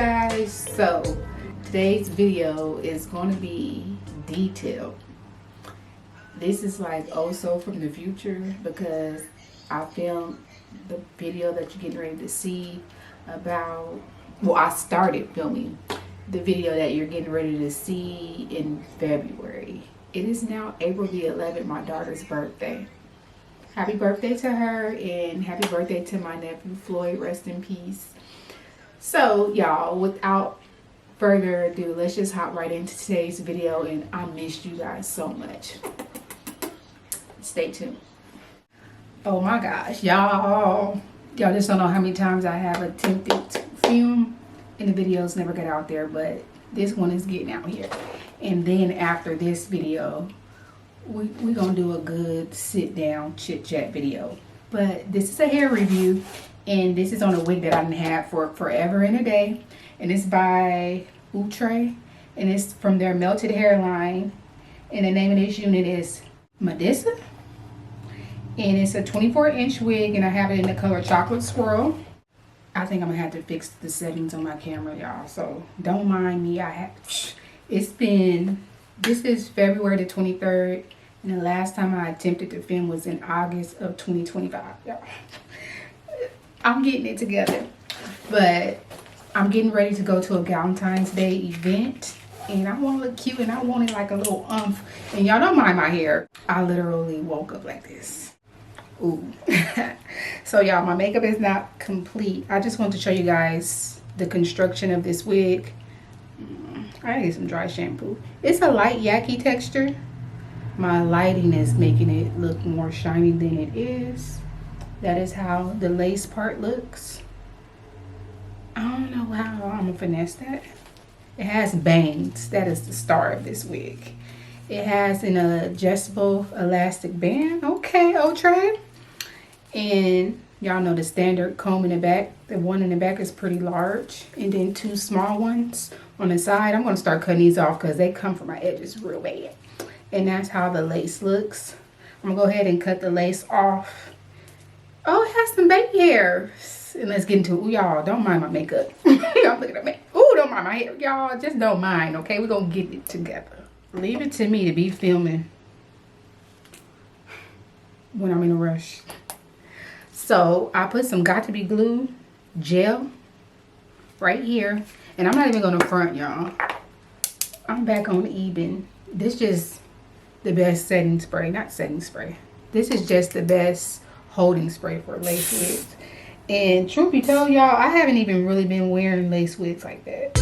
guys, so today's video is going to be detailed. This is like also from the future because I filmed the video that you're getting ready to see about, well, I started filming the video that you're getting ready to see in February. It is now April the 11th, my daughter's birthday. Happy birthday to her and happy birthday to my nephew Floyd, rest in peace. So y'all, without further ado, let's just hop right into today's video, and I missed you guys so much. Stay tuned. Oh my gosh, y'all just don't know how many times I have attempted to film and the videos never get out there, but this one is getting out here. And then after this video, we're gonna do a good sit down chit chat video. But this is a hair review, and this is on a wig that I didn't have for forever and a day, and it's by Outre, and it's from their melted hairline, and the name of this unit is Mandisa, and it's a 24-inch wig, and I have it in the color chocolate swirl. I think I'm gonna have to fix the settings on my camera, y'all, so don't mind me. This is February the 23rd, and the last time I attempted to film was in August of 2025, y'all. I'm getting it together, but I'm getting ready to go to a Valentine's Day event, and I want to look cute, and I wanted like a little umph, and y'all don't mind my hair. I literally woke up like this. Ooh. So y'all, my makeup is not complete. I just want to show you guys the construction of this wig. I gotta get some dry shampoo. It's a light yaki texture. My lighting is making it look more shiny than it is. That is how the lace part looks. I don't know how I'm gonna finesse that. It has bangs. That is the star of this wig. It has an adjustable elastic band. Okay, Outre. And y'all know the standard comb in the back. The one in the back is pretty large, and then two small ones on the side. I'm gonna start cutting these off because they come from my edges real bad. And that's how the lace looks. I'm gonna go ahead and cut the lace off. Oh, it has some baby hairs. And let's get into it. Ooh, y'all, don't mind my makeup. Y'all look at me. Ooh, don't mind my hair. Y'all, just don't mind, okay? We're gonna get it together. Leave it to me to be filming when I'm in a rush. So I put some Got To Be Glue gel right here, and I'm not even gonna front, y'all. I'm back on Eben. This just the best setting spray, not setting spray. This is just the best holding spray for lace wigs. And truth be told, y'all, I haven't even really been wearing lace wigs like that.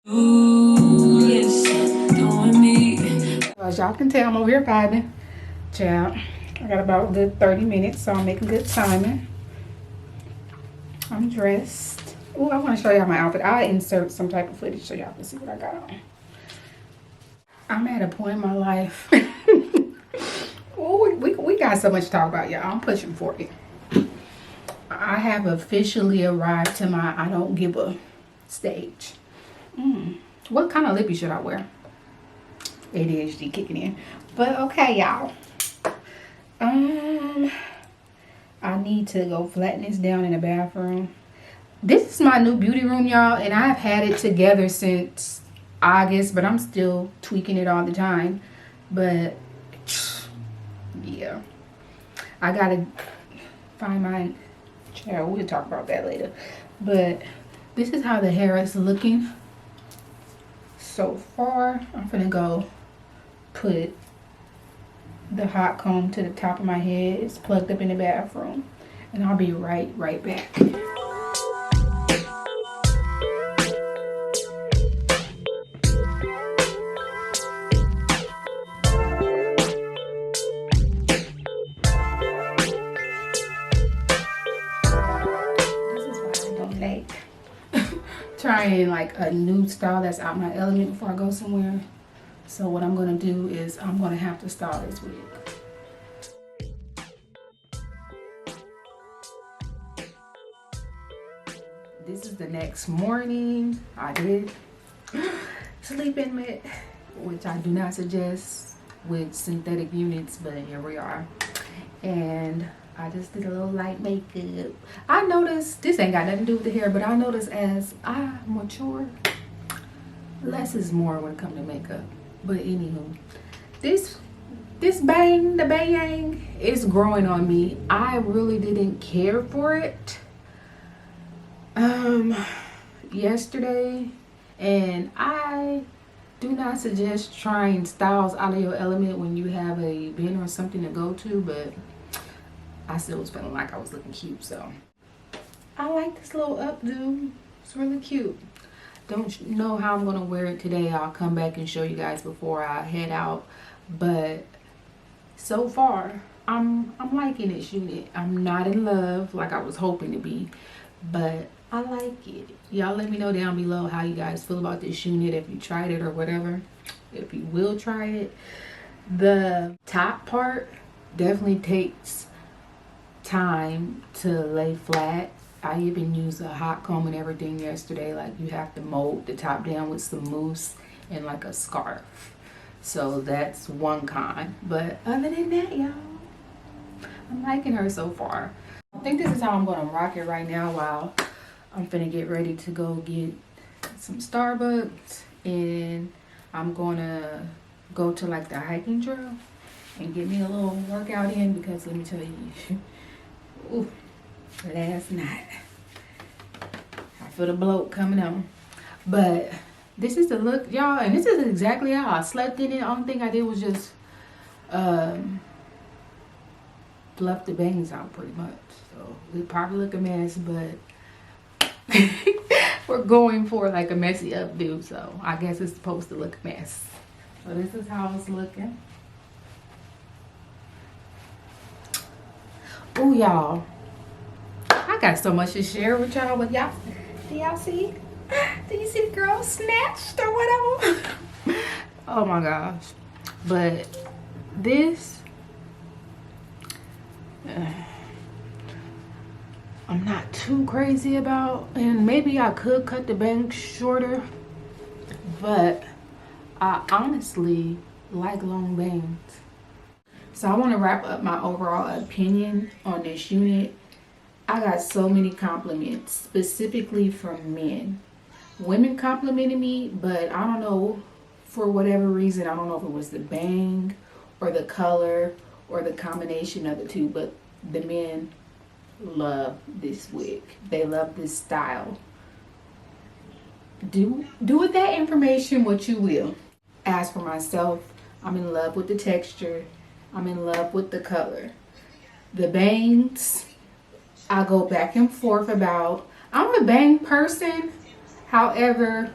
Ooh, yes, doing me. As y'all can tell, I'm over here vibing. Child, I got about a good 30 minutes, so I'm making good timing. I'm dressed. Oh, I want to show y'all my outfit. I'll insert some type of footage so y'all can see what I got on. I'm at a point in my life. Oh, we got so much to talk about, y'all. I'm pushing 40. I have officially arrived to my I don't give a stage. What kind of lippy should I wear? ADHD kicking in. But okay, y'all. I need to go flatten this down in the bathroom. This is my new beauty room, y'all, and I've had it together since August, but I'm still tweaking it all the time. But yeah, I gotta find my chair. We'll talk about that later. But this is how the hair is looking so far. I'm gonna go put the hot comb to the top of my head. It's plugged up in the bathroom, and I'll be right back. This is why I don't like trying like a new style that's out my element before I go somewhere. So what I'm gonna do is I'm gonna have to style this wig. This is the next morning. I did sleep in it, which I do not suggest with synthetic units, but here we are. And I just did a little light makeup. I noticed, this ain't got nothing to do with the hair, but I noticed as I mature, less is more when it comes to makeup. But anywho, this bang, the bang is growing on me. I really didn't care for it yesterday, and I do not suggest trying styles out of your element when you have a event or something to go to, but I still was feeling like I was looking cute, so I like this little updo. It's really cute. Don't know how I'm gonna wear it today. I'll come back and show you guys before I head out, but so far I'm liking it, shooting it. I'm not in love like I was hoping to be, but I like it. Y'all let me know down below how you guys feel about this unit, if you tried it or whatever, if you will try it. The top part definitely takes time to lay flat. I even used a hot comb and everything yesterday. Like, you have to mold the top down with some mousse and like a scarf. So that's one con. But other than that, y'all, I'm liking her so far. I think this is how I'm gonna rock it right now while I'm finna get ready to go get some Starbucks, and I'm gonna go to like the hiking trail and get me a little workout in, because let me tell you, ooh, last night I feel the bloat coming on. But this is the look, y'all, and this is exactly how I slept in it. The only thing I did was just fluff the bangs out pretty much. So it probably look a mess, but we're going for like a messy updo, so I guess it's supposed to look a mess. So this is how it's looking. Oh, y'all, I got so much to share with y'all. With y'all, do y'all see? Do you see the girl snatched or whatever? Oh my gosh. But this, I'm not too crazy about, and maybe I could cut the bangs shorter, but I honestly like long bangs. So I want to wrap up my overall opinion on this unit. I got so many compliments, specifically from men. Women complimented me, but I don't know, for whatever reason, I don't know if it was the bang or the color or the combination of the two, but the men love this wig. They love this style. Do with that information what you will. As for myself, I'm in love with the texture. I'm in love with the color. The bangs, I go back and forth about. I'm a bang person. However,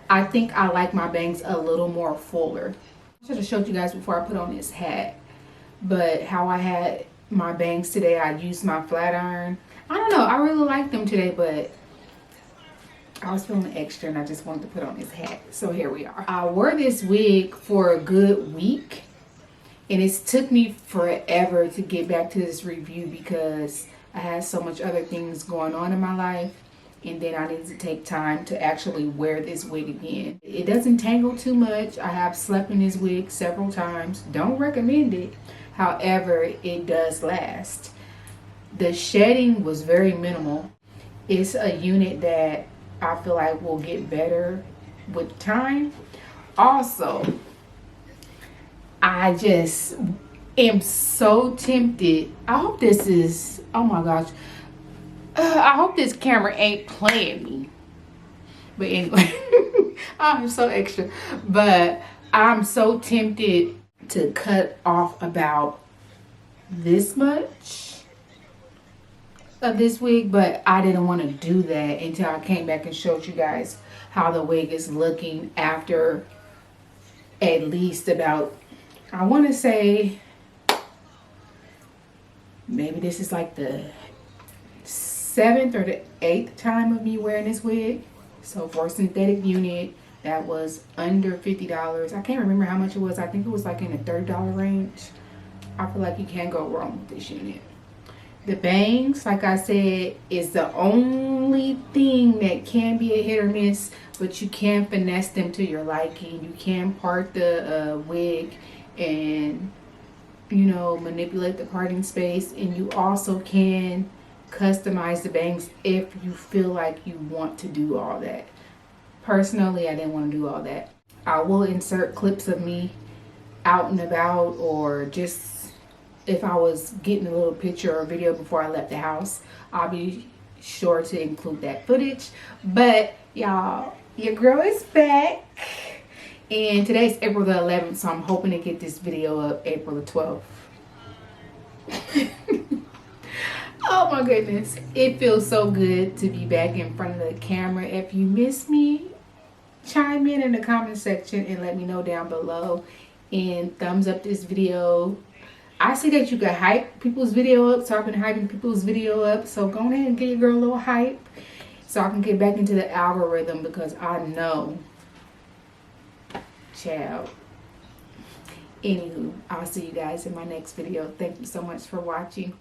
I think I like my bangs a little more fuller. I should have showed you guys before I put on this hat. But how I had my bangs today, I used my flat iron. I don't know, I really like them today, but I was feeling extra and I just wanted to put on this hat. So here we are. I wore this wig for a good week, and it's took me forever to get back to this review because I had so much other things going on in my life, and then I needed to take time to actually wear this wig again. It doesn't tangle too much. I have slept in this wig several times. Don't recommend it. However, it does last. The shedding was very minimal. It's a unit that I feel like will get better with time. Also, I just am so tempted. I hope this is, oh my gosh. I hope this camera ain't playing me. But anyway, I'm so extra. But I'm so tempted to cut off about this much of this wig, but I didn't want to do that until I came back and showed you guys how the wig is looking after at least about, I want to say, maybe this is like the 7th or the 8th time of me wearing this wig. So for a synthetic unit that was under $50, I can't remember how much it was. I think it was like in the $30 range. I feel like you can't go wrong with this unit. The bangs, like I said, is the only thing that can be a hit or miss, but you can finesse them to your liking. You can part the wig and you know, manipulate the parting space, and you also can customize the bangs if you feel like you want to do all that. Personally, I didn't want to do all that. I will insert clips of me out and about, or just if I was getting a little picture or video before I left the house, I'll be sure to include that footage. But y'all, your girl is back, and today's April the 11th, so I'm hoping to get this video up April the 12th. Oh my goodness, it feels so good to be back in front of the camera. If you miss me, chime in the comment section and let me know down below, and thumbs up this video. I see that you can hype people's video up, so I've been hyping people's video up, so go ahead and give your girl a little hype so I can get back into the algorithm, because I know, child. Anywho, I'll see you guys in my next video. Thank you so much for watching.